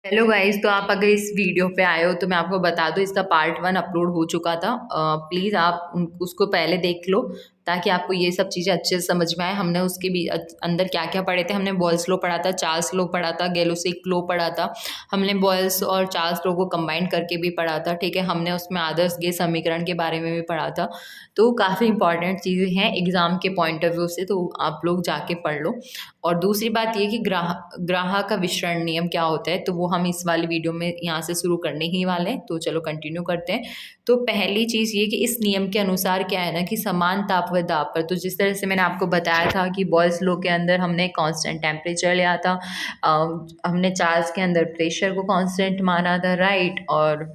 Hello guys. तो आप अगर इस वीडियो पे आए हो तो मैं आपको बता दूं, इसका पार्ट 1 अपलोड हो चुका था। प्लीज़ आप उसको पहले देख लो ताकि आपको ये सब चीज़ें अच्छे से समझ में आए। हमने उसके भी अंदर क्या क्या पढ़े थे। हमने बॉयल्स लॉ पढ़ा था, चार्ल्स लॉ पढ़ा था, गैलोसिक लॉ पढ़ा था। हमने बॉयल्स और चार्ल्स लॉ को कंबाइन करके भी पढ़ा था। ठीक है, हमने उसमें आदर्श गैस समीकरण के बारे में भी पढ़ा था। तो काफ़ी इंपॉर्टेंट चीज़ें हैं एग्जाम के पॉइंट ऑफ व्यू से, तो आप लोग जाके पढ़ लो। और दूसरी बात ये कि ग्राह का विसरण नियम क्या होता है, तो वो हम इस वाली वीडियो में यहाँ से शुरू करने ही वाले हैं। तो चलो कंटिन्यू करते हैं। तो पहली चीज़ ये कि इस नियम के अनुसार क्या है ना कि समान ताप व दाब पर, तो जिस तरह से मैंने आपको बताया था कि बॉयल्स लॉ के अंदर हमने कांस्टेंट टेम्परेचर लिया था, अ, हमने चार्ल्स के अंदर प्रेशर को कांस्टेंट माना था, राइट। और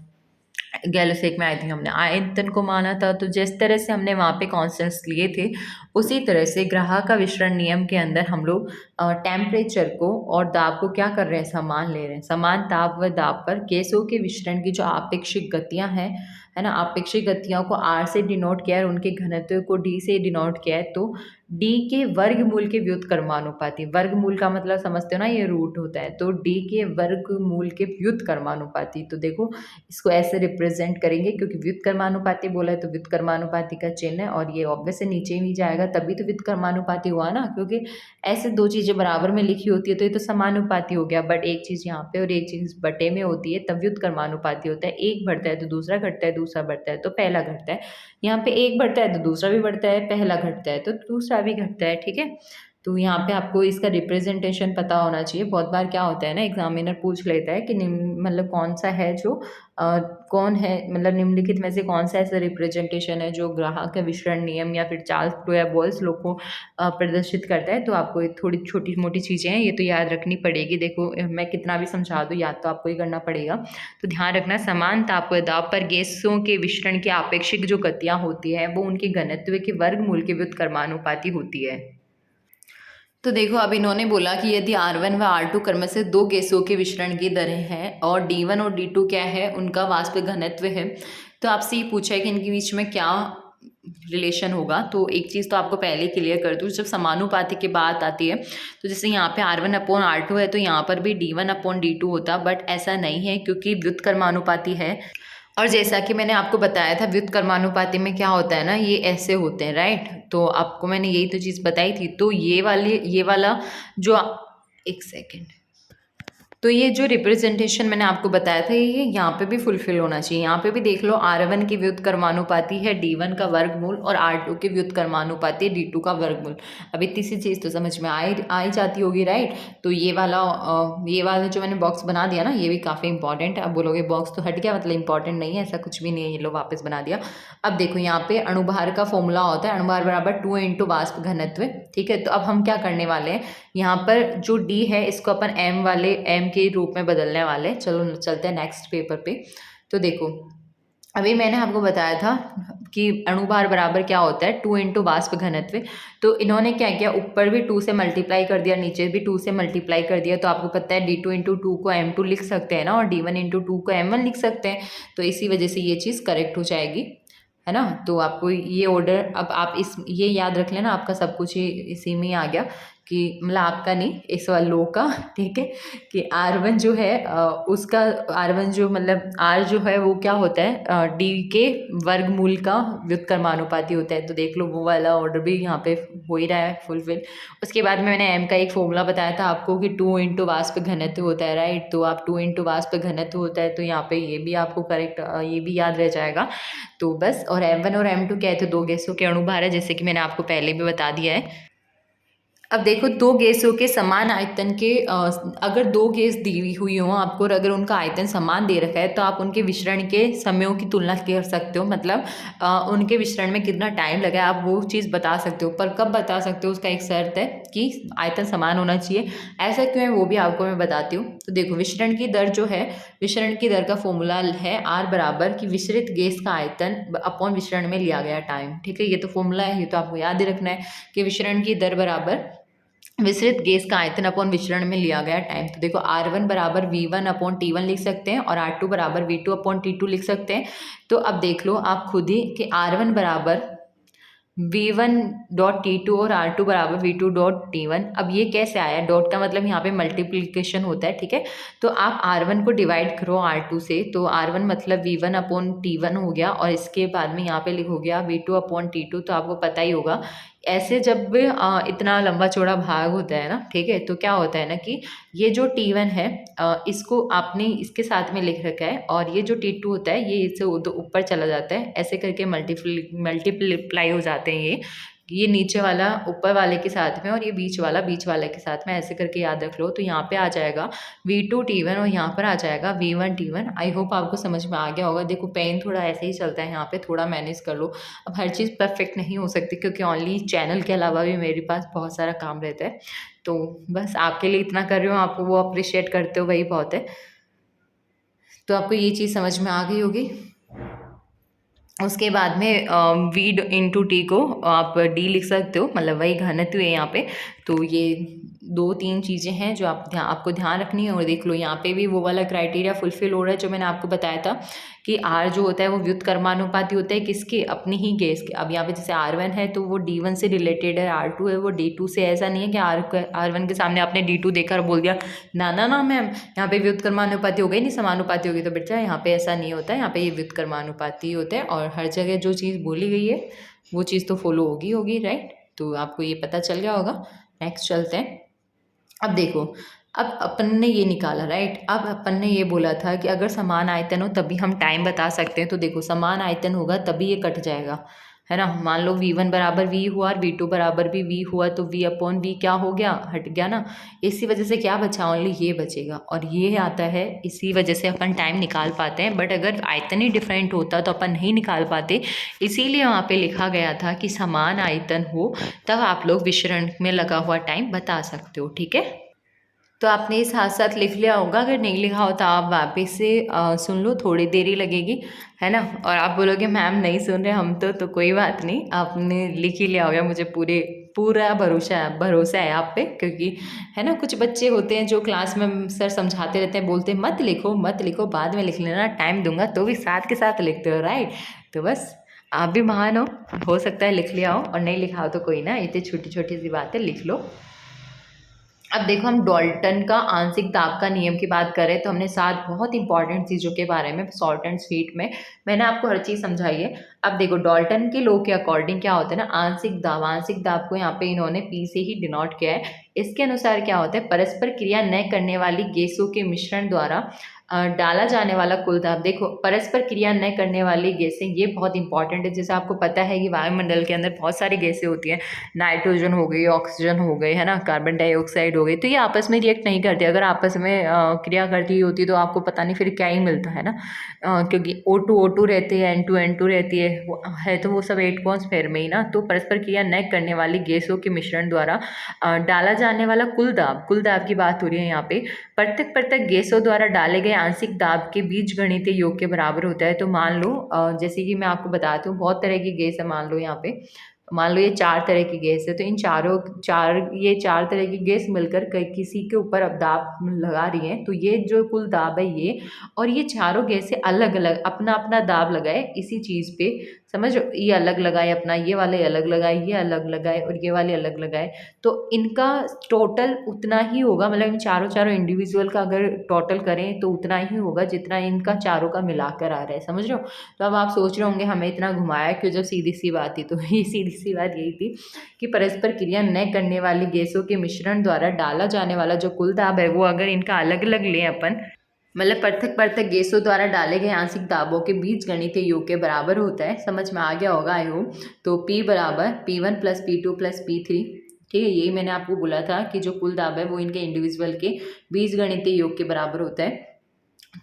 गैलोसेक में आई थिंक हमने आयतन को माना था। तो जिस तरह से हमने वहाँ पे कॉन्स्टेंट्स लिए थे, उसी तरह से ग्राह का विसरण नियम के अंदर हम लोग टेम्परेचर को और दाब को क्या कर रहे हैं, समान ले रहे हैं। समान ताप व दाब पर गैसों के विसरण की जो आपेक्षिक गतियाँ हैं, है ना, आपेक्षिक गतियों को आर से डिनोट किया है और उनके घनत्व को डी से डिनोट किया है। तो डी के वर्गमूल के व्युत्क्रमानुपाती, वर्गमूल का मतलब समझते हो ना, ये रूट होता है। तो डी के वर्गमूल के व्युत्क्रमानुपाती, तो देखो इसको ऐसे रिप्रेजेंट करेंगे क्योंकि व्युत्क्रमानुपाती बोला है तो व्युत्क्रमानुपाती का चिन्ह है, और ये ऑब्वियस से नीचे ही जाएगा, तभी तो व्युत्क्रमानुपाती हुआ ना, क्योंकि ऐसे दो चीजें बराबर में लिखी होती है तो ये तो समानुपाती हो गया। बट एक चीज यहाँ पे और एक चीज बटे में होती है, तब व्युत्क्रमानुपाती होता है। एक बढ़ता है तो दूसरा घटता है, दूसरा बढ़ता है तो पहला घटता है। यहाँ पे एक बढ़ता है तो दूसरा भी बढ़ता है, पहला घटता है तो दूसरा भी घटता है। ठीक है, तो यहाँ पे आपको इसका रिप्रेजेंटेशन पता होना चाहिए। बहुत बार क्या होता है ना, एग्जामिनर पूछ लेता है कि मतलब कौन सा है जो कौन है, मतलब निम्नलिखित में से कौन सा ऐसा रिप्रेजेंटेशन है जो ग्राहक के विसरण नियम या फिर चार्ल्स लॉ या बॉयल्स लॉ को प्रदर्शित करता है। तो आपको ये थोड़ी छोटी मोटी चीज़ें हैं, ये तो याद रखनी पड़ेगी। देखो मैं कितना भी समझा दूँ, याद तो आपको ही करना पड़ेगा। तो ध्यान रखना, समान ताप व दाब पर गैसों के विसरण की आपेक्षिक जो गतियाँ होती है वो उनके घनत्व के वर्गमूल के व्युत्क्रमानुपाती होती है। तो देखो अब इन्होंने बोला कि यदि R1 व R2 क्रम से दो गैसों के विसरण की दरें हैं और D1 और D2 क्या है, उनका वाष्प घनत्व है, तो आपसे ये पूछा है कि इनके बीच में क्या रिलेशन होगा। तो एक चीज़ तो आपको पहले क्लियर कर दूँ, जब समानुपाती की बात आती है तो जैसे यहाँ पे R1 अपॉन R2 है तो यहाँ पर भी D1 अपॉन D2 होता, बट ऐसा नहीं है क्योंकि व्युत्क्रमानुपाती है। और जैसा कि मैंने आपको बताया था व्युत्क्रमानुपाती में क्या होता है ना, ये ऐसे होते हैं, राइट। तो आपको मैंने यही तो चीज़ बताई थी। तो ये वाला जो, एक सेकेंड, तो ये जो रिप्रेजेंटेशन मैंने आपको बताया था ये यहाँ पे भी फुलफिल होना चाहिए। यहाँ पे भी देख लो, R1 की व्युत्क्रमानुपाती है D1 का वर्गमूल और R2 की व्युत्क्रमानुपाती है D2 का वर्गमूल। अब इतनी सी चीज़ तो समझ में आई जाती होगी, राइट। तो ये वाला जो मैंने बॉक्स बना दिया ना, ये भी काफ़ी इंपॉर्टेंट है। अब बोलोगे बॉक्स तो हट गया, मतलब इंपॉर्टेंट नहीं है, ऐसा कुछ भी नहीं है, ये लो वापस बना दिया। अब देखो यहाँ पे अणुभार का फॉर्मूला होता है, अणुभार बराबर 2 इंटू वाष्प घनत्व। ठीक है, तो अब हम क्या करने वाले हैं, यहाँ पर जो डी है इसको अपन एम के रूप में बदलने वाले हैं। चलो चलते हैं नेक्स्ट पेपर पे। तो देखो अभी मैंने आपको बताया था कि अणुभार बराबर क्या होता है, 2 इंटू वाष्प घनत्व। तो इन्होंने क्या किया, ऊपर भी 2 से मल्टीप्लाई कर दिया, नीचे भी 2 से मल्टीप्लाई कर दिया। तो आपको पता है D2 इंटू 2 को M2 लिख सकते हैं ना, और D1 इंटू 2 को M1 लिख सकते हैं। तो इसी वजह से ये चीज़ करेक्ट हो जाएगी, है ना। तो आपको ये ऑर्डर, अब आप इस ये याद रख लेना, आपका सब कुछ ही इसी में ही आ गया कि मतलब आपका नहीं, इस वाले लो का। ठीक है, कि R1 जो है उसका R1 जो मतलब R जो है वो क्या होता है, D के वर्गमूल का व्युत्क्रमानुपाती होता है। तो देख लो वो वाला ऑर्डर भी यहाँ पे हो ही रहा है फुलफिल। उसके बाद में मैंने M का एक फॉर्मूला बताया था आपको कि 2 इंटू वाष्प घनत्व होता है, राइट। तो आप 2 इंटू वाष्प घनत्व होता है, तो यहाँ पे ये भी आपको करेक्ट, ये भी याद रह जाएगा। तो बस, और M1 और M2 क्या है, तो दो गैसों के अणुभार है, जैसे कि मैंने आपको पहले भी बता दिया है। अब देखो दो गैसों के समान आयतन के, अगर दो गैस दी हुई हो आपको और अगर उनका आयतन समान दे रखा है तो आप उनके विसरण के समयों की तुलना कर सकते हो। मतलब उनके विसरण में कितना टाइम लगा है आप वो चीज़ बता सकते हो। पर कब बता सकते हो, उसका एक शर्त है कि आयतन समान होना चाहिए। ऐसा क्यों है वो भी आपको मैं बताती हूँ। तो देखो विसरण की दर जो है, विसरण की दर का फॉर्मूला है R बराबर कि विसरित गैस का आयतन अपॉन विसरण में लिया गया टाइम। ठीक है, ये तो फॉर्मूला है, ये तो आपको याद ही रखना है कि विसरण की दर बराबर विसरित गैस का आयतन अपॉन विसरण में लिया गया टाइम। तो देखो R1 बराबर V1 अपॉन T1 लिख सकते हैं और R2 बराबर V2 अपॉन T2 लिख सकते हैं। तो अब देख लो आप खुद ही कि R1 बराबर v1.t2 और r2 बराबर v2.t1। अब ये कैसे आया, डॉट का मतलब यहाँ पे मल्टीप्लिकेशन होता है, ठीक है। तो आप r1 को डिवाइड करो r2 से, तो r1 मतलब v1/t1 हो गया, और इसके बाद में यहाँ पे लिख हो गया v2/t2। तो आपको पता ही होगा, ऐसे जब भी इतना लंबा चौड़ा भाग होता है ना, ठीक है, तो क्या होता है ना कि ये जो t1 है, इसको आपने इसके साथ में लिख रखा है, और ये जो t2 होता है ये इससे ऊपर चला जाता है, ऐसे करके मल्टीप्लाई हो जाते हैं ये नीचे वाला ऊपर वाले के साथ में, और ये बीच वाले के साथ में, ऐसे करके याद रख लो। तो यहाँ पे आ जाएगा v2t1 और यहाँ पर आ जाएगा v1t1। आई होप आपको समझ में आ गया होगा। देखो पेन थोड़ा ऐसे ही चलता है, यहाँ पे थोड़ा मैनेज कर लो। अब हर चीज़ परफेक्ट नहीं हो सकती, क्योंकि ओनली चैनल के अलावा भी मेरे पास बहुत सारा काम रहता है। तो बस आपके लिए इतना कर रही हूँ, आपको वो अप्रिशिएट करते हो वही बहुत है। तो आपको ये चीज़ समझ में आ गई होगी। उसके बाद में वी इंटू टी को आप डी लिख सकते हो, मतलब वही घनत्व है यहाँ पे। तो ये 2-3 चीज़ें हैं जो आपको ध्यान रखनी है। और देख लो यहाँ पे भी वो वाला क्राइटेरिया फुलफिल हो रहा है जो मैंने आपको बताया था कि आर जो होता है वो व्युत्क्रमानुपाती होता है किसके, अपनी ही गैस के। अब यहाँ पे जैसे R1 है तो वो D1 से रिलेटेड है, R2 है वो D2 से। ऐसा नहीं है कि R1 के सामने आपने D2 देखा और बोल दिया ना ना ना मैम यहाँ पे व्युत्क्रमानुपाती हो गई, नहीं समानुपाती होगी। तो बेटा यहाँ पे ऐसा नहीं होता है, यहाँ पे ये व्युत्क्रमानुपाती होता है, और हर जगह जो चीज़ बोली गई है वो चीज़ तो फॉलो होगी होगी, राइट। तो आपको ये पता चल गया होगा। नेक्स्ट चलते हैं। अब देखो, अब अपन ने ये निकाला, राइट। अब अपन ने ये बोला था कि अगर समान आयतन हो तभी हम टाइम बता सकते हैं। तो देखो समान आयतन होगा तभी ये कट जाएगा, है ना। मान लो v1 बराबर v हुआ और v2 बराबर भी v हुआ, तो v/v क्या हो गया, हट गया ना। इसी वजह से क्या बचा, ओनली ये बचेगा, और ये आता है, इसी वजह से अपन टाइम निकाल पाते हैं। बट अगर आयतन ही डिफरेंट होता तो अपन नहीं निकाल पाते। इसीलिए वहाँ पे लिखा गया था कि समान आयतन हो तब आप लोग विशरण में लगा हुआ टाइम बता सकते हो, ठीक है। तो आपने इस साथ साथ लिख लिया होगा, अगर नहीं लिखा हो तो आप वापस से सुन लो, थोड़ी देर ही लगेगी, है ना। और आप बोलोगे मैम नहीं सुन रहे हम तो कोई बात नहीं, आपने लिख ही लिया होगा, मुझे पूरा भरोसा है आप पे। क्योंकि है ना, कुछ बच्चे होते हैं जो क्लास में सर समझाते रहते हैं, बोलते हैं मत लिखो मत लिखो, बाद में लिख लेना, टाइम दूंगा, तो भी साथ के साथ लिखते हो, राइट। तो बस आप भी महान हो सकता है लिख लिया हो, और नहीं लिखा हो तो कोई ना, इतनी छोटी छोटी सी बातें लिख लो। अब देखो, हम डाल्टन का आंशिक दाब का नियम की बात करें तो हमने 7 बहुत इंपॉर्टेंट चीज़ों के बारे में शॉर्ट एंड स्वीट में मैंने आपको हर चीज़ समझाई है। अब देखो डाल्टन के लॉ के अकॉर्डिंग क्या होता है ना, आंशिक दाब को यहाँ पे इन्होंने पी से ही डिनोट किया है। इसके अनुसार क्या होता है, परस्पर क्रिया न करने वाली गैसों के मिश्रण द्वारा डाला जाने वाला कुल दाब। देखो परस्पर क्रिया न करने वाली गैसें, ये बहुत इंपॉर्टेंट है। जैसे आपको पता है कि वायुमंडल के अंदर बहुत सारी गैसें होती हैं, नाइट्रोजन हो गई, ऑक्सीजन हो गई, है ना, कार्बन डाइऑक्साइड हो गई। तो ये आपस में रिएक्ट नहीं करती। अगर आपस में क्रिया करती होती तो आपको पता नहीं फिर क्या ही मिलता, है ना। क्योंकि O2 रहती है, N2 रहती है, तो वो सब 8 पॉइंट्स फेयर में ही ना। तो परस्पर क्रिया न करने वाली गैसों के मिश्रण द्वारा डाला जाने वाला कुल दाब की बात हो रही है यहाँ पे। प्रत्येक गैसों द्वारा डाले गए आंशिक दाब के बीजगणितीय योग के बराबर होता है। तो मान लो जैसे कि मैं आपको बताती हूँ, बहुत तरह की गैस है। मान लो यहाँ पे, मान लो ये 4 तरह की गैस है, तो इन ये 4 तरह की गैस मिलकर किसी के ऊपर अब दाब लगा रही हैं। तो ये जो कुल दाब है ये, और ये चारों गैसें अलग अलग अपना अपना दाब लगाए इसी चीज़ पे, समझ। ये अलग लगाए अपना, ये वाले अलग लगाए, ये अलग लगाए, और ये वाले अलग लगाए। तो इनका टोटल उतना ही होगा, मतलब इन चारों इंडिविजुअल का अगर टोटल करें तो उतना ही होगा जितना इनका चारों का मिलाकर आ रहा है, समझ रहे हो। तो अब आप सोच रहे होंगे हमें इतना घुमाया क्यों, जब सीधी सी बात थी। तो ये सीधी सी बात यही थी कि परस्पर क्रिया न करने वाली गैसों के मिश्रण द्वारा डाला जाने वाला जो कुल दाब है वो अगर इनका अलग अलग लें अपन, मतलब प्रत्येक गैसों द्वारा डाले गए आंशिक दाबों के बीज गणितीय योग के बराबर होता है। समझ में आ गया होगा आई होप। तो P बराबर P1 plus P2 plus P3, ठीक है। यही मैंने आपको बोला था कि जो कुल दाब है वो इनके इंडिविजुअल के बीज गणितीय योग के बराबर होता है।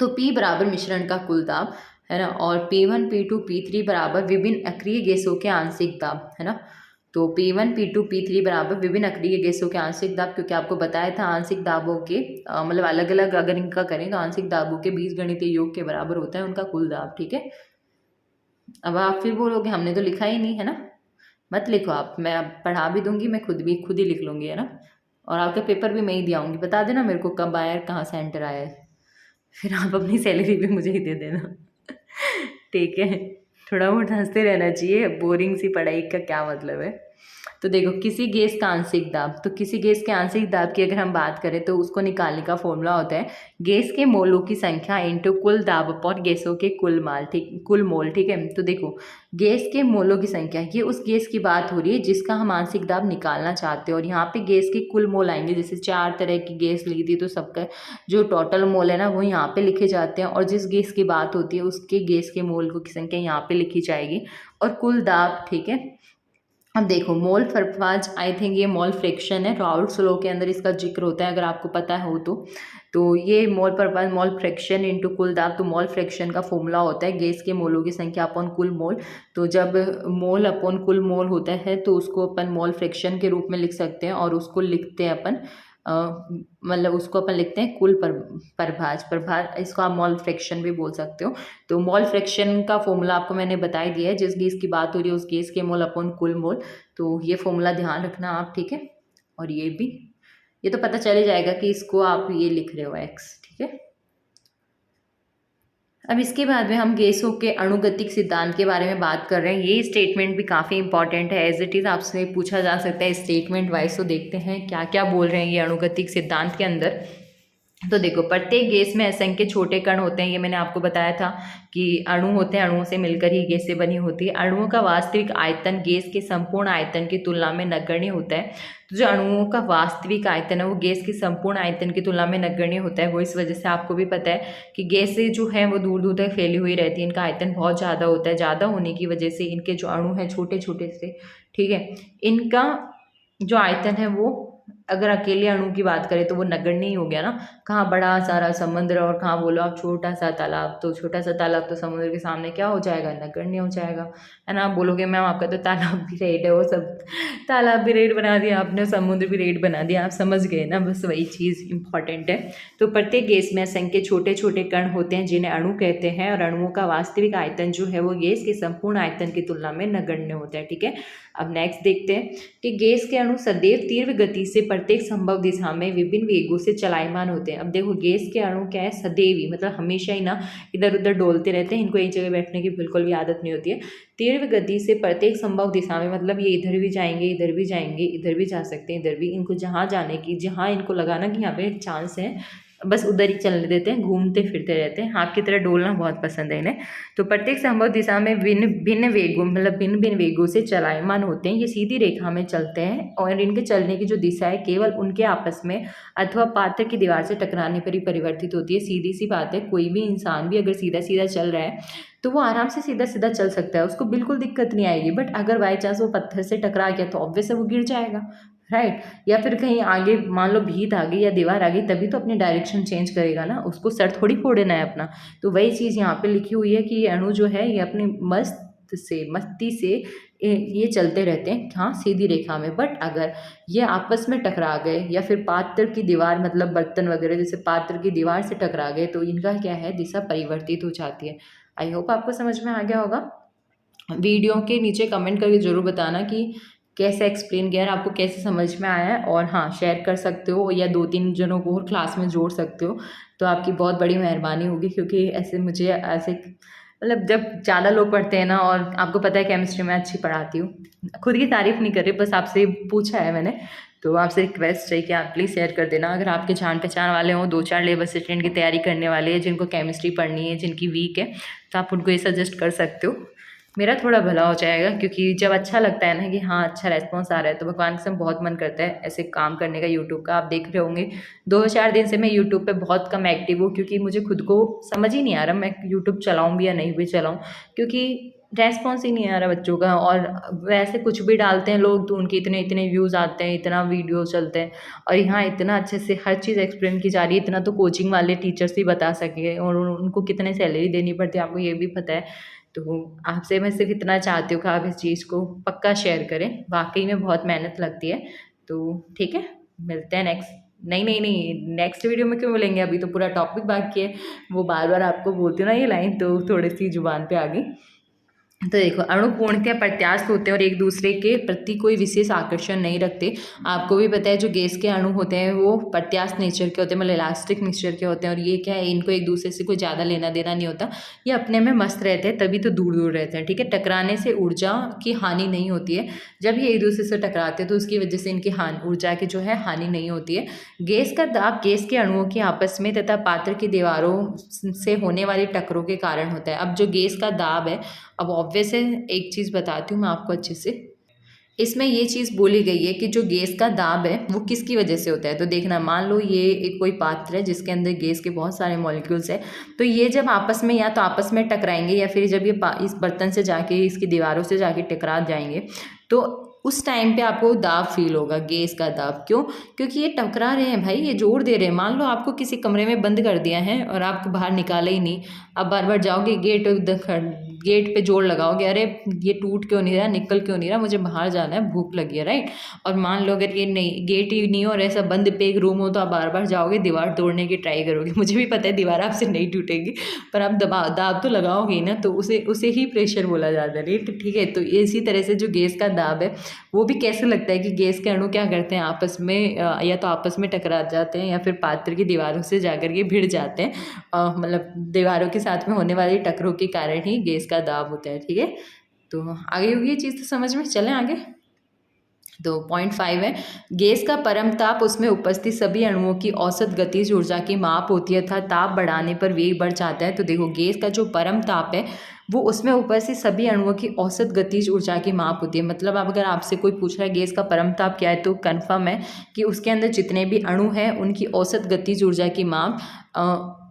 तो P बराबर मिश्रण का कुल दाब, है ना, और P1 P2 P3 बराबर विभिन्न अक्रिय गैसों के आंशिक दाब, है ना। तो P1 P2 P3 बराबर विभिन्न अक्रिय गैसों के आंशिक दाब, क्योंकि आपको बताया था आंशिक दाबों के मतलब अलग अलग अगर इनका करें तो आंशिक दाबों के बीजगणितीय योग के बराबर होता है उनका कुल दाब, ठीक है। अब आप फिर बोलोगे हमने तो लिखा ही नहीं, है ना। मत लिखो आप, मैं अब पढ़ा भी दूंगी, मैं खुद ही लिख लूँगी, है ना। और आपका पेपर भी मैं ही दियाऊँगी। बता देना मेरे को कब आया है, कहाँ से एंटर आया है, फिर आप अपनी सैलरी भी मुझे ही दे देना। ठीक है। थोड़ा बहुत हंसते रहना चाहिए, बोरिंग सी पढ़ाई का क्या मतलब है। तो देखो किसी गैस का आंशिक दाब, तो किसी गैस के आंशिक दाब की अगर हम बात करें तो उसको निकालने का फॉर्मूला होता है गैस के मोलों की संख्या इंटू कुल दाब अपॉन गैसों के कुल माल, ठीक, कुल मोल, ठीक है। तो देखो गैस के मोलों की संख्या, ये उस गैस की बात हो रही है जिसका हम आंशिक दाब निकालना चाहते हैं, और यहाँ पे गैस के कुल मोल आएंगे। जैसे 4 तरह की गैस ली थी तो सबका जो टोटल मोल है ना वो यहाँ पे लिखे जाते हैं, और जिस गैस की बात होती है उसके गैस के मोल की संख्या यहाँ पे लिखी जाएगी, और कुल दाब, ठीक है। अब देखो मोल फरफाज, आई थिंक ये मोल फ्रैक्शन है, राउल्ट्स लॉ के अंदर इसका जिक्र होता है अगर आपको पता हो तो ये मोल फरफाज मोल फ्रैक्शन इंटू कुल दाब। तो मोल फ्रैक्शन का फॉर्मूला होता है गैस के मोलों की संख्या अपॉन कुल मोल। तो जब मोल अपॉन कुल मोल होता है तो उसको अपन मोल फ्रैक्शन के रूप में लिख सकते हैं, और उसको लिखते हैं अपन मतलब उसको अपन लिखते हैं कुल प्रभाज प्रभाज, इसको आप मोल फ्रैक्शन भी बोल सकते हो। तो मोल फ्रैक्शन का फॉर्मूला आपको मैंने बता ही दिया है, जिस गैस की बात हो रही है उस गैस के मोल अपॉन कुल मोल। तो ये फॉर्मूला ध्यान रखना आप, ठीक है। और ये भी, ये तो पता चल ही जाएगा कि इसको आप ये लिख रहे हो एक्स, ठीक है। अब इसके बाद में हम गैसों के अणुगतिक सिद्धांत के बारे में बात कर रहे हैं। ये स्टेटमेंट भी काफ़ी इंपॉर्टेंट है, एज इट इज़ आपसे पूछा जा सकता है स्टेटमेंट वाइज। तो देखते हैं क्या क्या बोल रहे हैं ये अणुगतिक सिद्धांत के अंदर। तो देखो प्रत्येक गैस में असंख्य छोटे कण होते हैं, ये मैंने आपको बताया था कि अणु होते हैं, अणुओं से मिलकर ही गैसें बनी होती है। अणुओं का वास्तविक आयतन गैस के संपूर्ण आयतन की तुलना में नगण्य होता है। तो जो अणुओं का वास्तविक आयतन है वो गैस के संपूर्ण आयतन की तुलना में नगण्य होता है। वो इस वजह से आपको भी पता है कि गैसें जो है वो दूर दूर तक फैली हुई रहती है, इनका आयतन बहुत ज़्यादा होता है। ज़्यादा होने की वजह से इनके जो अणु हैं छोटे छोटे से, ठीक है, इनका जो आयतन है वो, अगर अकेले अणु की बात करें तो वो नगण्य ही हो गया ना। कहाँ बड़ा सारा समुद्र और कहाँ बोलो आप छोटा सा तालाब, तो छोटा सा तालाब तो समुद्र के सामने क्या हो जाएगा, नगण्य हो जाएगा, है ना। आप बोलोगे मैम आपका तो तालाब भी रेड है, वो सब तालाब भी रेड बना दिया आपने, समुद्र भी रेड बना दिया, आप समझ गए ना, बस वही चीज़ इंपॉर्टेंट है। तो प्रत्येक गैस में असंख्य छोटे छोटे कण होते हैं जिन्हें अणु कहते हैं, और अणुओं का वास्तविक आयतन जो है वो गैस के संपूर्ण आयतन की तुलना में नगण्य होता है, ठीक है। अब नेक्स्ट देखते हैं कि गैस के अणु सदैव तीव्र गति से प्रत्येक संभव दिशा में विभिन्न वेगों से चलायमान होते हैं। अब देखो गैस के अणु क्या है, सदैव ही मतलब हमेशा ही ना इधर उधर डोलते रहते हैं, इनको एक जगह बैठने की बिल्कुल भी आदत नहीं होती है। तीव्र गति से प्रत्येक संभव दिशा में मतलब ये इधर भी जाएंगे, इधर भी जाएंगे, इधर भी जा सकते हैं, इधर भी, इनको जहाँ जाने की, जहाँ इनको लगाना कि यहाँ पे चांस है बस उधर ही चलने देते हैं, घूमते फिरते रहते हैं, हाँक की तरह डोलना बहुत पसंद है इन्हें। तो प्रत्येक संभव दिशा में भिन्न भिन्न वेगों मतलब भिन्न भिन्न वेगों से चलायमान होते हैं। ये सीधी रेखा में चलते हैं, और इनके चलने की जो दिशा है केवल उनके आपस में अथवा पात्र की दीवार से टकराने पर ही परिवर्तित होती है। सीधी सी बात है, कोई भी इंसान भी अगर सीधा सीधा चल रहा है तो वो आराम से सीधा सीधा चल सकता है, उसको बिल्कुल दिक्कत नहीं आएगी। बट अगर बाई चांस वो पत्थर से टकरा गया तो ऑब्वियस है वो गिर जाएगा, राइट। या फिर कहीं आगे मान लो भीत आ गई या दीवार आ गई, तभी तो अपनी डायरेक्शन चेंज करेगा ना, उसको सर थोड़ी फोड़ना है अपना। तो वही चीज़ यहाँ पे लिखी हुई है कि ये अणु जो है ये अपनी मस्ती से ये चलते रहते हैं, हाँ, सीधी रेखा में। बट अगर ये आपस में टकरा गए या फिर पात्र की दीवार मतलब बर्तन वगैरह जैसे पात्र की दीवार से टकरा गए तो इनका क्या है, दिशा परिवर्तित हो जाती है। आई होप आपको समझ में आ गया होगा। वीडियो के नीचे कमेंट करके ज़रूर बताना कि कैसे एक्सप्लेन किया है, आपको कैसे समझ में आया है। और हाँ, शेयर कर सकते हो या 2-3 जनों को और क्लास में जोड़ सकते हो, तो आपकी बहुत बड़ी मेहरबानी होगी। क्योंकि ऐसे मुझे ऐसे मतलब जब ज़्यादा लोग पढ़ते हैं ना, और आपको पता है केमिस्ट्री में अच्छी पढ़ाती हूँ, खुद की तारीफ़ नहीं कर रही, बस आपसे पूछा है मैंने, तो आपसे रिक्वेस्ट है कि आप प्लीज़ शेयर कर देना। अगर आपके जान पहचान वाले हों, 2-4 लेबर असिस्टेंट की तैयारी करने वाले हैं, जिनको केमिस्ट्री पढ़नी है, जिनकी वीक है, तो आप उनको ये सजेस्ट कर सकते हो। मेरा थोड़ा भला हो जाएगा, क्योंकि जब अच्छा लगता है ना कि हाँ अच्छा रेस्पॉन्स आ रहा है, तो भगवान कसम बहुत मन करता है ऐसे काम करने का यूट्यूब का। आप देख रहे होंगे 2-4 दिन से मैं यूट्यूब पे बहुत कम एक्टिव हूँ, क्योंकि मुझे खुद को समझ ही नहीं आ रहा मैं यूट्यूब चलाऊँ भी या नहीं भी चलाऊँ, क्योंकि रेस्पॉन्स ही नहीं आ रहा बच्चों का। और वैसे कुछ भी डालते हैं लोग तो उनके इतने इतने व्यूज़ आते हैं, इतना वीडियो चलते हैं, और यहाँ इतना अच्छे से हर चीज़ एक्सप्लेन की जा रही है, इतना तो कोचिंग वाले टीचर्स ही बता सके, और उनको कितने सैलरी देनी पड़ती है आपको ये भी पता है। तो आपसे मैं सिर्फ इतना चाहती हूँ कि आप इस चीज़ को पक्का शेयर करें, वाकई में बहुत मेहनत लगती है। तो ठीक है, मिलते हैं नेक्स्ट, नहीं नहीं नहीं, नेक्स्ट वीडियो में क्यों मिलेंगे, अभी तो पूरा टॉपिक बाकी है। वो बार बार आपको बोलती हूँ ना ये लाइन, तो थोड़ी सी जुबान पे आ गई। तो देखो, अणु पूर्णतः प्रत्यास्थ होते हैं और एक दूसरे के प्रति कोई विशेष आकर्षण नहीं रखते। आपको भी पता है जो गैस के अणु होते हैं वो प्रत्यास्थ नेचर के होते हैं, मतलब इलास्टिक नेचर के होते हैं। और ये क्या है, इनको एक दूसरे से कोई ज़्यादा लेना देना नहीं होता, ये अपने में मस्त रहते हैं, तभी तो दूर दूर रहते हैं। ठीक है, टकराने से ऊर्जा की हानि नहीं होती है। जब ये एक दूसरे से टकराते हैं तो उसकी वजह से इनकी ऊर्जा की जो है हानि नहीं होती है। गैस का दाब गैस के अणुओं की आपस में तथा पात्र की दीवारों से होने वाली टक्करों के कारण होता है। अब जो गैस का दाब है, अब ऑब्वियस है, एक चीज़ बताती हूँ मैं आपको अच्छे से। इसमें ये चीज़ बोली गई है कि जो गैस का दाब है वो किसकी वजह से होता है। तो देखना, मान लो ये एक कोई पात्र है जिसके अंदर गैस के बहुत सारे मॉलिक्यूल्स है, तो ये जब आपस में या तो आपस में टकराएंगे या फिर जब ये इस बर्तन से जाके इसकी दीवारों से जाके टकरा जाएंगे, तो उस टाइम पे आपको दाब फील होगा, गैस का दाब। क्यों? क्योंकि ये टकरा रहे हैं भाई, ये जोर दे रहे हैं। मान लो आपको किसी कमरे में बंद कर दिया है और आपको बाहर निकाला ही नहीं, अब बार बार जाओगे गेट पे जोर लगाओगे, अरे ये टूट क्यों नहीं रहा, निकल क्यों नहीं रहा, मुझे बाहर जाना है, भूख लगी है, राइट। और मान लो अगर ये नहीं, गेट ही नहीं हो और ऐसा बंद पे एक रूम हो, तो आप बार बार जाओगे, दीवार तोड़ने की ट्राई करोगे। मुझे भी पता है दीवार आपसे नहीं टूटेगी, पर आप दाब तो लगाओगे ही ना, तो उसे उसे ही प्रेशर बोला जाता है, राइट। ठीक है, तो इसी तरह से जो गैस का दाब है वो भी कैसे लगता है कि गैस के अणु क्या करते हैं, आपस में या तो आपस में टकरा जाते हैं या फिर पात्र की दीवारों से जाकर के भिड़ जाते हैं। मतलब दीवारों के साथ में होने वाली टक्करों के कारण ही गैस का दाब होता है। ठीक है, तो आगे होगी ये चीज़, तो समझ में चलें आगे। तो पॉइंट 5 है, गैस का परम ताप उसमें उपस्थित सभी अणुओं की औसत गतिज ऊर्जा की माप होती है, अर्थात ताप बढ़ाने पर वेग बढ़ जाता है। तो देखो, गैस का जो परम ताप है वो उसमें उपस्थित सभी अणुओं की औसत गतिज ऊर्जा की माप होती है। मतलब अब अगर आपसे कोई पूछ रहा है गैस का परम ताप क्या है, तो कन्फर्म है कि उसके अंदर जितने भी अणु हैं उनकी औसत गतिज ऊर्जा की माप,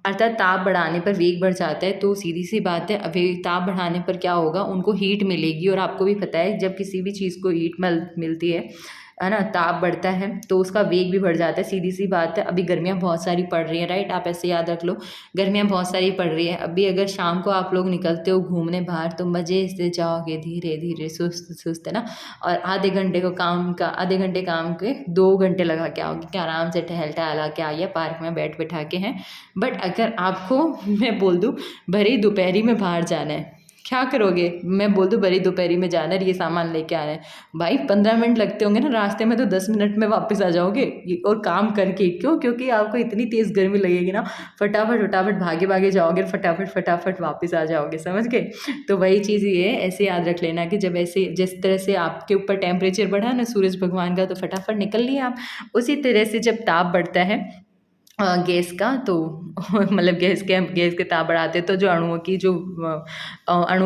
अर्थात ताप बढ़ाने पर वेग बढ़ जाता है। तो सीधी सी बात है, अभी ताप बढ़ाने पर क्या होगा, उनको हीट मिलेगी। और आपको भी पता है जब किसी भी चीज़ को हीट मिलती है ना, ताप बढ़ता है तो उसका वेग भी बढ़ जाता है। सीधी सी बात है, अभी गर्मियाँ बहुत सारी पड़ रही हैं, राइट। आप ऐसे याद रख लो, गर्मियाँ बहुत सारी पड़ रही है। अभी अगर शाम को आप लोग निकलते हो घूमने बाहर, तो मज़े से जाओगे, धीरे धीरे सुस्त सुस्त, है ना। और आधे घंटे काम के 2 घंटे लगा के आओगे कि आराम से टहला के आइए, पार्क में बैठा के हैं। बट अगर आपको मैं बोल दूँ भरी दोपहरी में बाहर जाना है, क्या करोगे? मैं बोल दूँ भरी दोपहरी में जाना है, ये सामान लेके आना है, भाई 15 मिनट लगते होंगे ना रास्ते में, तो 10 मिनट में वापस आ जाओगे। और काम करके, क्यों? क्योंकि आपको इतनी तेज़ गर्मी लगेगी ना, फटाफट फटाफट भागे भागे जाओगे, फटाफट फटाफट वापस आ जाओगे, समझ गए। तो वही चीज़ ये है, ऐसे याद रख लेना कि जब ऐसे जिस तरह से आपके ऊपर टेम्परेचर बढ़ा ना सूरज भगवान का, तो फटाफट निकल लिए आप। उसी तरह से जब ताप बढ़ता है गैस का, तो मतलब गैस के ताप बढ़ाते हैं, तो जो अणुओं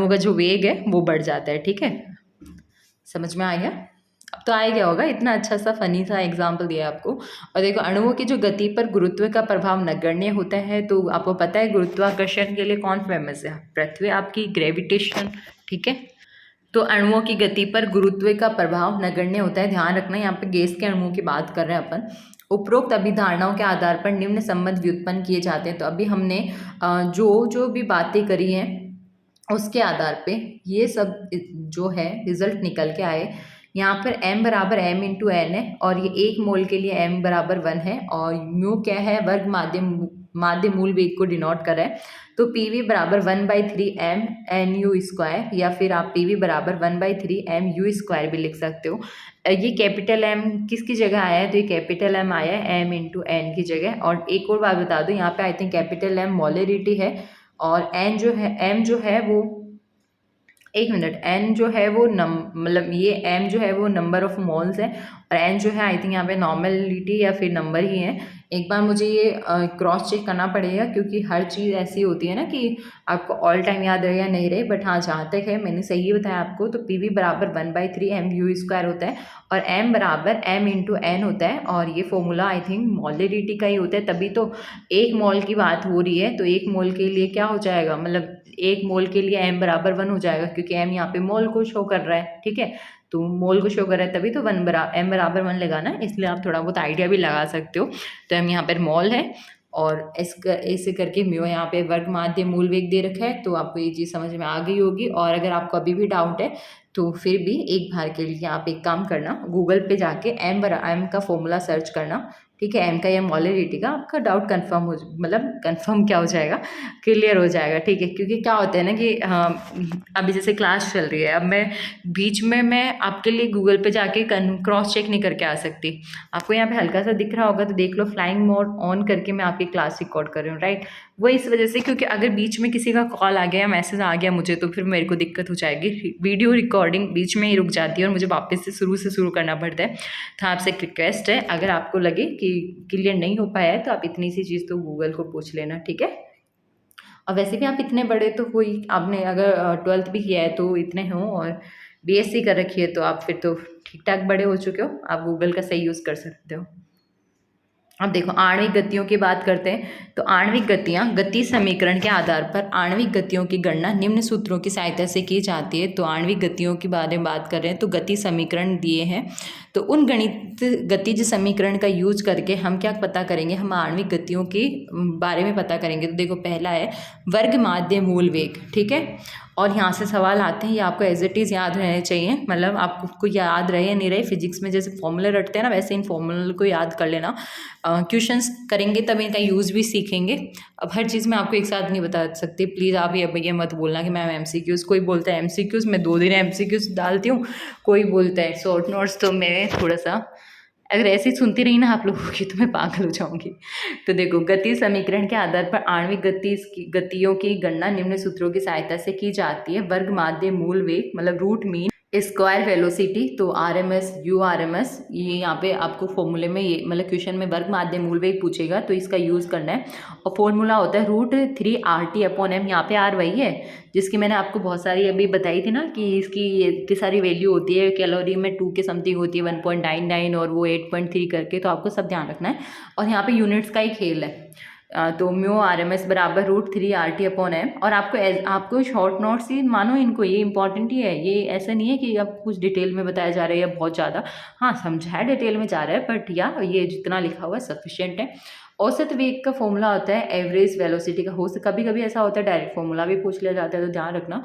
का जो वेग है वो बढ़ जाता है। ठीक है, समझ में आ गया? अब तो आ गया होगा, इतना अच्छा सा फनी सा एग्जाम्पल दिया आपको। और देखो, अणुओं की जो गति पर गुरुत्व का प्रभाव नगण्य होता है। तो आपको पता है गुरुत्वाकर्षण के लिए कौन फेमस है? पृथ्वी, आपकी ग्रेविटेशन। ठीक है, तो अणुओं की गति पर गुरुत्व का प्रभाव नगण्य होता है। ध्यान रखना, यहाँ पे गैस के अणुओं की बात कर रहे हैं अपन। उपरोक्त अभिधारणाओं के आधार पर निम्न संबंध व्युत्पन्न किए जाते हैं। तो अभी हमने जो भी बातें करी हैं उसके आधार पे ये सब जो है रिजल्ट निकल के आए। यहाँ पर m बराबर m इंटू एन है, और ये 1 मोल के लिए m बराबर 1 है, और म्यू क्या है, वर्ग माध्य मूल वेग को डिनोट कर रहा है। तो PV बराबर 1/3 m NU स्क्वायर, या फिर आप PV बराबर 1/3 MU स्क्वायर भी लिख सकते हो। ये कैपिटल M किसकी जगह आया है? तो ये कैपिटल M आया है m इंटू एन की जगह। और एक और बात बता दो, यहाँ पे I think capital M molarity है, और m जो है वो, एक मिनट, n जो है वो मतलब ये m जो है वो नंबर ऑफ मोल्स है, और n जो है आई थिंक यहाँ पे नॉर्मलिटी या फिर नंबर ही है। एक बार मुझे ये क्रॉस चेक करना पड़ेगा, क्योंकि हर चीज़ ऐसी होती है ना कि आपको ऑल टाइम याद रहे या नहीं रहे। बट हाँ, जहाँ तक है मैंने सही बताया आपको। तो PV बराबर 1/3 MU स्क्वायर होता है, और m बराबर m इंटू एन होता है। और ये फॉर्मूला आई थिंक मोलरिटी का ही होता है, तभी तो 1 मोल की बात हो रही है। तो 1 मोल के लिए क्या हो जाएगा, मतलब 1 मोल के लिए m बराबर 1 हो जाएगा, क्योंकि m यहाँ पे मोल को शो कर रहा है। ठीक है, तो मोल को शो कर रहा है, तभी तो m बराबर 1 लगाना, इसलिए आप थोड़ा बहुत आइडिया भी लगा सकते हो। तो m यहाँ पर मोल है, और ऐसे करके म्यू यहाँ पे वर्ग माध्य मूल वेग दे रखा है। तो आपको ये चीज़ समझ में आ गई होगी। और अगर आपको अभी भी डाउट है तो फिर भी एक बार के लिए आप एक काम करना, गूगल पे जाके m का फॉर्मूला सर्च करना, ठीक है, एम का या मॉलरिटी का आपका डाउट कंफर्म हो, मतलब कंफर्म क्या हो जाएगा, क्लियर हो जाएगा। ठीक है, क्योंकि क्या होता है ना कि अभी जैसे क्लास चल रही है, अब मैं बीच में मैं आपके लिए गूगल पे जाके क्रॉस चेक नहीं करके आ सकती। आपको यहाँ पे हल्का सा दिख रहा होगा तो देख लो, फ्लाइंग मोड ऑन करके मैं आपकी क्लास रिकॉर्ड कर रही हूँ, राइट। वो इस वजह से क्योंकि अगर बीच में किसी का कॉल आ गया या मैसेज आ गया मुझे, तो फिर मेरे को दिक्कत हो जाएगी, वीडियो रिकॉर्डिंग बीच में ही रुक जाती है और मुझे वापस से शुरू करना पड़ता है। तो आपसे एक रिक्वेस्ट है, अगर आपको लगे कि क्लियर नहीं हो पाया है तो आप इतनी सी चीज़ तो गूगल को पूछ लेना, ठीक है। और वैसे भी आप इतने बड़े तो कोई, आपने अगर 12th भी किया है तो इतने हो, और बीएससी कर रखी है तो आप फिर तो ठीक ठाक बड़े हो चुके हो, आप गूगल का सही यूज़ कर सकते हो। अब देखो आणविक गतियों की बात करते हैं, तो आणविक गतियाँ गति समीकरण के आधार पर आणविक गतियों की गणना निम्न सूत्रों की सहायता से की जाती है। तो आणविक गतियों के बारे में बात कर रहे हैं, तो गति समीकरण दिए हैं, तो उन गणित गतिज समीकरण का यूज करके हम क्या पता करेंगे, हम आणविक गतियों के बारे में पता करेंगे। तो देखो, पहला है वर्ग माध्य मूल वेग, ठीक है। और यहाँ से सवाल आते हैं, ये आपको एज इट इज़ याद रहने चाहिए, मतलब आपको याद रहे या नहीं रहे, फिजिक्स में जैसे फॉर्मूले रटते हैं ना, वैसे इन फॉर्मूले को याद कर लेना। क्वेश्चंस करेंगे तब इनका यूज़ भी सीखेंगे। अब हर चीज़ मैं आपको एक साथ नहीं बता सकती, प्लीज़ आप ये मत बोलना कि मैम एमसीक्यूज़, कोई बोलता है एमसीक्यूज़, मैं 2 दिन एमसीक्यूज़ डालती हूँ, कोई बोलता है शॉर्ट नोट्स, तो मैं थोड़ा सा, अगर ऐसे ही सुनती रही ना आप लोगों की तो मैं पागल हो जाऊंगी। तो देखो, गति समीकरण के आधार पर आणविक गतियों की गणना निम्न सूत्रों की सहायता से की जाती है। वर्ग माध्य मूल वेग, मतलब रूट मीन स्क्वायर वेलोसिटी, तो R M S U R M S, ये यहाँ पे आपको फॉर्मूले में, ये मतलब क्वेश्चन में वर्ग माध्य मूल वेग पूछेगा तो इसका यूज़ करना है। और फॉर्मूला होता है √3 RT/m, यहाँ पे आर वही है जिसकी मैंने आपको बहुत सारी अभी बताई थी ना, कि इसकी इतनी सारी वैल्यू होती है, कैलोरी में 2 के समथिंग होती है, 1.99 और वो 8.3 करके, तो आपको सब ध्यान रखना है। और यहाँ पे यूनिट्स का ही खेल है। तो म्यू आर एम एस बराबर √3 RT/m। और आपको शॉर्ट नोट्स ही मानो इनको, ये इंपॉर्टेंट ही है, ये ऐसा नहीं है कि अब कुछ डिटेल में बताया जा रहा है या बहुत ज़्यादा, हाँ समझा है, डिटेल में जा रहा है, बट या ये जितना लिखा हुआ है सफिशिएंट है। औसत वेग का फॉर्मूला होता है एवरेज वेलोसिटी का, कभी कभी ऐसा होता है डायरेक्ट फॉर्मूला भी पूछ लिया जाता है, तो ध्यान रखना।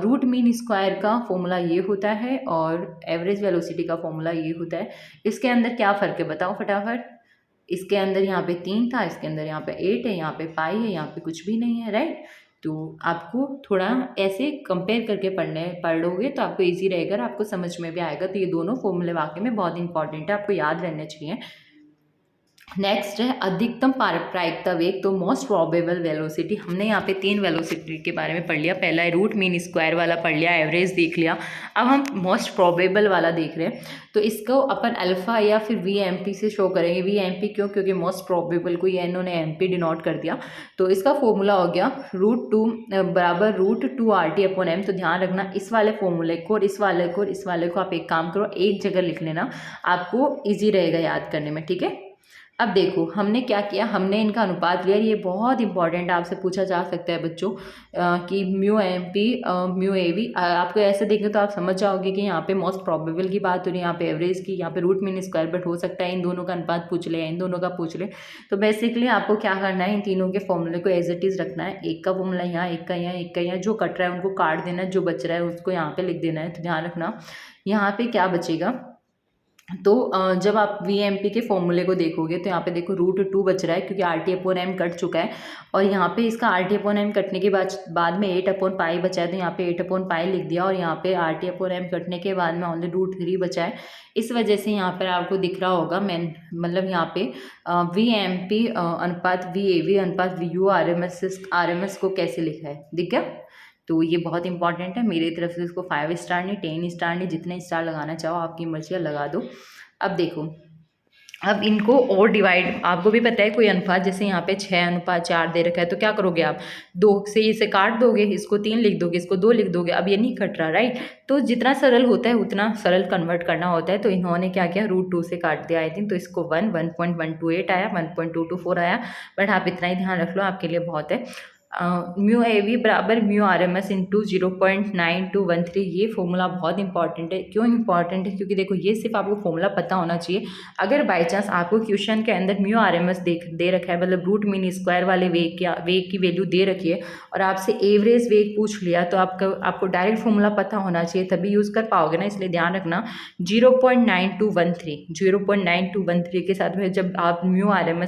रूट मीन स्क्वायर का फॉर्मूला ये होता है और एवरेज वेलोसिटी का फॉर्मूला ये होता है। इसके अंदर क्या फ़र्क है बताओ फटाफट। इसके अंदर यहाँ पे 3 था, इसके अंदर यहाँ पे 8 है, यहाँ पे पाई है, यहाँ पे कुछ भी नहीं है, राइट। तो आपको थोड़ा ऐसे कंपेयर करके पढ़ोगे तो आपको इजी रहेगा और आपको समझ में भी आएगा। तो ये दोनों फॉर्मूले वाकई में बहुत इंपॉर्टेंट है, आपको याद रहने चाहिए। नेक्स्ट है अधिकतम प्रायिकता वेग, तो मोस्ट प्रोबेबल वेलोसिटी। हमने यहाँ पे 3 वेलोसिटी के बारे में पढ़ लिया, पहला है रूट मीन स्क्वायर वाला पढ़ लिया, एवरेज देख लिया, अब हम मोस्ट प्रोबेबल वाला देख रहे हैं। तो इसको अपन अल्फा या फिर वी से शो करेंगे। वी क्यों, क्योंकि मोस्ट प्रोबेबल को ये इन्होंने MP डिनोट कर दिया। तो इसका फॉर्मूला हो गया √2 बराबर √2 RT/m। तो ध्यान रखना इस वाले फॉर्मूले को और इस वाले को और इस वाले को आप एक काम करो, एक जगह लिख लेना, आपको ईजी रहेगा याद करने में, ठीक है। अब देखो हमने क्या किया, हमने इनका अनुपात लिया, ये बहुत इंपॉर्टेंट आपसे पूछा जा सकता है बच्चों, कि म्यू MP म्यू AV, आपको ऐसे देखें तो आप समझ जाओगे कि यहाँ पे मोस्ट प्रोबेबल की बात हो रही है, यहाँ पे एवरेज की, यहाँ पे रूट मीन स्क्वायर, बट हो सकता है इन दोनों का अनुपात पूछ ले, इन दोनों का पूछ ले। तो बेसिकली आपको क्या करना है, इन तीनों के फॉर्मूले को एज इट इज़ रखना है, एक का फॉर्मूला यहाँ, एक का यहाँ, एक का यहाँ, जो कट रहा है उनको काट देना है, जो बच रहा है उसको यहाँ पे लिख देना है। तो ध्यान रखना यहाँ पे क्या बचेगा। तो जब आप VMP के फॉर्मूले को देखोगे तो यहाँ पे देखो √2 बच रहा है, क्योंकि RT/m कट चुका है, और यहाँ पे इसका RT/m कटने के बाद में 8/पाई बचा है, तो यहाँ पे 8/पाई लिख दिया, और यहाँ पे RT/m कटने के बाद में ओनली √3 बचा है। इस वजह से यहाँ पर आपको दिख रहा होगा, मतलब यहाँ पे VMP अनुपात VAV अनुपात RMS को कैसे लिखा है, दिख गया। तो ये बहुत इंपॉर्टेंट है, मेरी तरफ से इसको 5 स्टार नहीं, 10 स्टार नहीं, जितने स्टार लगाना चाहो आपकी मर्जी लगा दो। अब देखो, अब इनको और डिवाइड, आपको भी पता है कोई अनुपात, जैसे यहाँ पे 6:4 दे रखा है, तो क्या करोगे आप, 2 से इसे काट दोगे, इसको 3 लिख दोगे, इसको 2 लिख दोगे, अब ये नहीं कट रहा, राइट। तो जितना सरल होता है उतना सरल कन्वर्ट करना होता है। तो इन्होंने क्या किया, √2 से काट दिया, आई थिंक, तो इसको 1.128 आया, 1.224 आया, बट आप इतना ही ध्यान रख लो, आपके लिए बहुत है। म्यू ए वी बराबर mu R M S into 0.9213। ये फॉर्मूला बहुत इंपॉर्टेंट है। क्यों इंपॉर्टेंट है? क्योंकि देखो ये सिर्फ आपको फॉर्मूला पता होना चाहिए। अगर बाई चांस आपको क्वेश्चन के अंदर म्यू आर एम एस दे रखा है, मतलब रूट मीन स्क्वायर वाले वेग की वैल्यू दे रखी है और आपसे एवरेज वेग पूछ लिया, तो आपको डायरेक्ट फॉर्मूला पता होना चाहिए, तभी यूज़ कर पाओगे ना। इसलिए ध्यान रखना 0.9213 के साथ में जब आप म्यू आर एम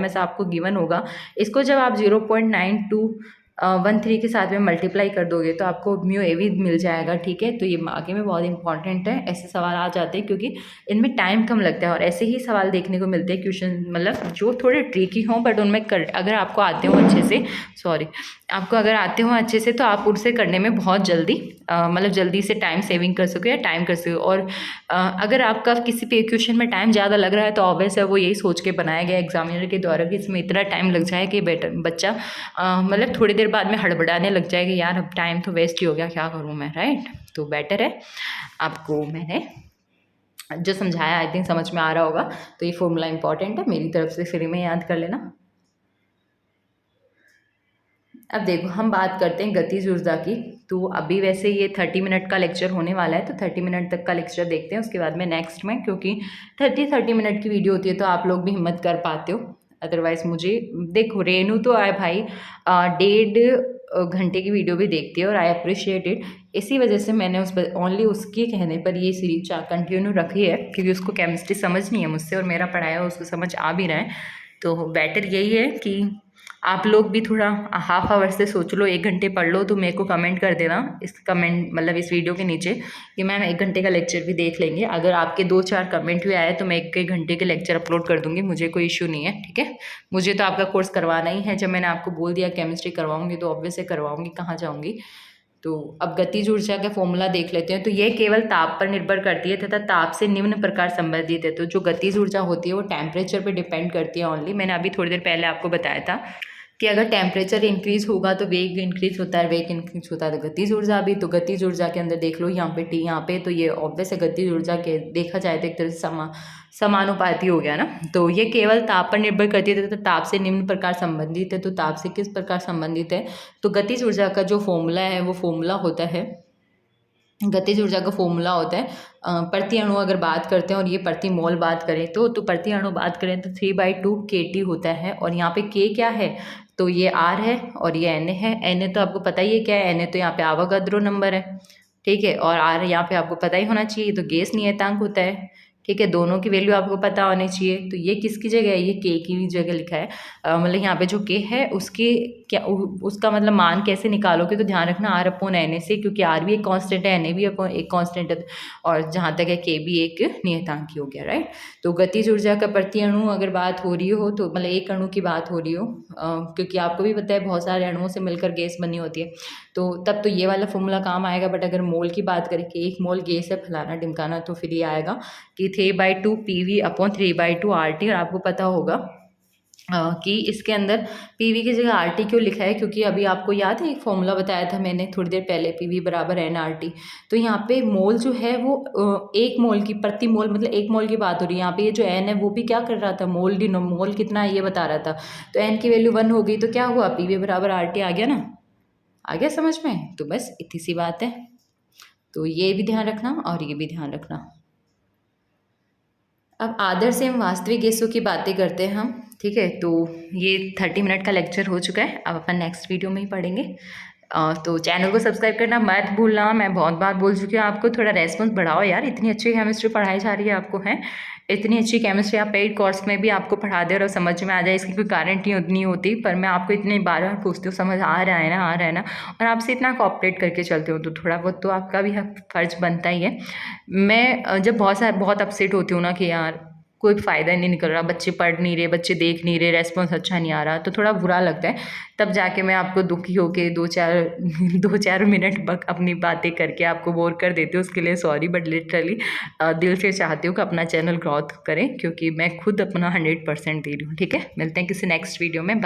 एस आपको गिवन होगा, इसको जब आप 0.9213 के साथ में मल्टीप्लाई कर दोगे तो आपको म्यू ए वी मिल जाएगा। ठीक है, तो ये आगे में बहुत इंपॉर्टेंट है। ऐसे सवाल आ जाते हैं क्योंकि इनमें टाइम कम लगता है और ऐसे ही सवाल देखने को मिलते हैं क्वेश्चन, मतलब जो थोड़े ट्रिकी हों बट उनमें अगर आपको आते हो अच्छे से, आपको अगर आते हो अच्छे से तो आप उनसे करने में बहुत जल्दी मतलब जल्दी से टाइम सेविंग कर सको या टाइम कर सको। और अगर आपका किसी पे क्वेश्चन में टाइम ज़्यादा लग रहा है तो ऑब्वियस है वो यही सोच के बनाया गया एग्जामिनर के द्वारा कि इसमें इतना टाइम लग जाए कि बच्चा मतलब थोड़ी देर बाद में हड़बड़ाने लग जाए कि यार अब टाइम तो वेस्ट ही हो गया, क्या करूँ मैं, राइट। तो बेटर है आपको मैंने जो समझाया आई थिंक समझ में आ रहा होगा। तो ये फॉर्मूला इंपॉर्टेंट है, मेरी तरफ से फ्री में याद कर लेना। अब देखो हम बात करते हैं गतिज ऊर्जा की। तो अभी वैसे ये 30 मिनट का लेक्चर होने वाला है, तो 30 मिनट तक का लेक्चर देखते हैं, उसके बाद में नेक्स्ट में, क्योंकि 30 मिनट की वीडियो होती है तो आप लोग भी हिम्मत कर पाते हो। अदरवाइज़ मुझे देखो रेनू तो आए भाई 1.5 घंटे की वीडियो भी देखती है और आई अप्रिशिएट इट। इसी वजह से मैंने ओनली उसके कहने पर ये सीरीज कंटिन्यू रखी है, क्योंकि उसको केमिस्ट्री समझ नहीं है मुझसे और मेरा पढ़ाया उसको समझ आ भी रहा है। तो बेटर यही है कि आप लोग भी थोड़ा हाफ आवर से सोच लो, 1 घंटे पढ़ लो, तो मेरे को कमेंट कर देना इस कमेंट मतलब इस वीडियो के नीचे कि मैम 1 घंटे का लेक्चर भी देख लेंगे। अगर आपके 2-4 कमेंट भी आए तो मैं 1-1 घंटे के लेक्चर अपलोड कर दूँगी, मुझे कोई इशू नहीं है। ठीक है, मुझे तो आपका कोर्स करवाना ही है। जब मैंने आपको बोल दिया केमिस्ट्री करवाऊँगी तो ऑब्वियस से करवाऊँगी, कहाँ जाऊँगी। तो अब गतिज ऊर्जा का फॉर्मूला देख लेते हैं। तो यह केवल ताप पर निर्भर करती है तथा ताप से निम्न प्रकार संबंधित है। तो जो गतिज ऊर्जा होती है वो टेम्परेचर पे डिपेंड करती है ओनली। मैंने अभी थोड़ी देर पहले आपको बताया था कि अगर टेम्परेचर इंक्रीज़ होगा तो वेग इंक्रीज़ होता है, वेग इंक्रीज़ होता है तो गतिज ऊर्जा भी। तो गतिज ऊर्जा के अंदर देख लो यहाँ पे टी, यहाँ पे, तो ये ऑब्वियस है गतिज ऊर्जा के देखा जाए तो एक तरह से समानुपाती हो गया ना। तो ये केवल ताप पर निर्भर करती है तो ताप से निम्न प्रकार संबंधित है। तो ताप से किस प्रकार संबंधित है? तो गतिज ऊर्जा का जो फॉर्मूला है वो फॉर्मूला होता है, गतिज ऊर्जा का फॉर्मूला होता है प्रति अणु अगर बात करते हैं और ये प्रति मोल बात करें तो प्रति अणु बात करें तो 3/2 kT होता है। और यहाँ पे K क्या है? तो ये R है और ये Na है। Na तो आपको पता ही है क्या है, Na तो यहाँ पे आवागाद्रो नंबर है, ठीक है। और R यहाँ पे आपको पता ही होना चाहिए, तो गैस नियतांक होता है, ठीक है। दोनों की वैल्यू आपको पता होनी चाहिए। तो ये किसकी जगह है? ये K की जगह लिखा है। मतलब यहाँ पे जो K है उसके क्या उसका मतलब मान कैसे निकालोगे? तो ध्यान रखना R/Na से, क्योंकि R भी एक कांस्टेंट है, Na भी एक कांस्टेंट है, और जहाँ तक है K भी एक नियतांक हो गया, राइट। तो गतिज ऊर्जा का प्रति अणु अगर बात हो रही हो तो मतलब एक अणु की बात हो रही हो, क्योंकि आपको भी पता है बहुत सारे अणुओं से मिलकर गैस बनी होती है, तो तब तो ये वाला फॉर्मूला काम आएगा। बट अगर मोल की बात करें कि 1 मोल गैस है फलाना ढिमकाना, तो फिर ये आएगा कि 3/2 PV/3/2 RT। और आपको पता होगा कि इसके अंदर PV की जगह RT क्यों लिखा है? क्योंकि अभी आपको याद है एक फॉर्मूला बताया था मैंने थोड़ी देर पहले, PV बराबर nRT। तो यहाँ पे मोल जो है वो 1 मोल की प्रति मोल, मतलब 1 मोल की बात हो रही है। यहाँ पे ये जो n है वो भी क्या कर रहा था? मोल कितना है ये बता रहा था। तो n की वैल्यू 1 हो गई तो क्या हुआ? PV बराबर RT आ गया ना, आ गया समझ में? तो बस इतनी सी बात है। तो ये भी ध्यान रखना और ये भी ध्यान रखना। अब आदर्श एवं वास्तविक गैसों की बातें करते हैं हम, ठीक है। तो ये 30 मिनट का लेक्चर हो चुका है, अब अपन नेक्स्ट वीडियो में ही पढ़ेंगे। तो चैनल को सब्सक्राइब करना मत भूलना। मैं बहुत बार बोल चुकी हूँ आपको, थोड़ा रेस्पॉन्स बढ़ाओ यार, इतनी अच्छी केमिस्ट्री पढ़ाई जा रही है आपको, है इतनी अच्छी केमिस्ट्री आप पेड कोर्स में भी आपको पढ़ा दे और समझ में आ जाए, इसकी कोई गारंटी नहीं होती। पर मैं आपको इतनी बार बार पूछती हूँ, समझ आ रहा है ना, आ रहा है ना, और आपसे इतना कोऑपरेट करके चलते हो तो थोड़ा बहुत तो आपका भी फर्ज बनता ही है। मैं जब बहुत अपसेट होती हूँ ना कि यार कोई फ़ायदा नहीं निकल रहा, बच्चे पढ़ नहीं रहे, बच्चे देख नहीं रहे, रेस्पॉन्स अच्छा नहीं आ रहा, तो थोड़ा बुरा लगता है। तब जाके मैं आपको दुखी होके 2-4 मिनट अपनी बातें करके आपको बोर कर देती हूँ, उसके लिए सॉरी। बट लिटरली दिल से चाहती हूँ कि अपना चैनल ग्रोथ करें, क्योंकि मैं खुद अपना 100% दे रही हूँ, ठीक है। मिलते हैं किसी नेक्स्ट वीडियो में।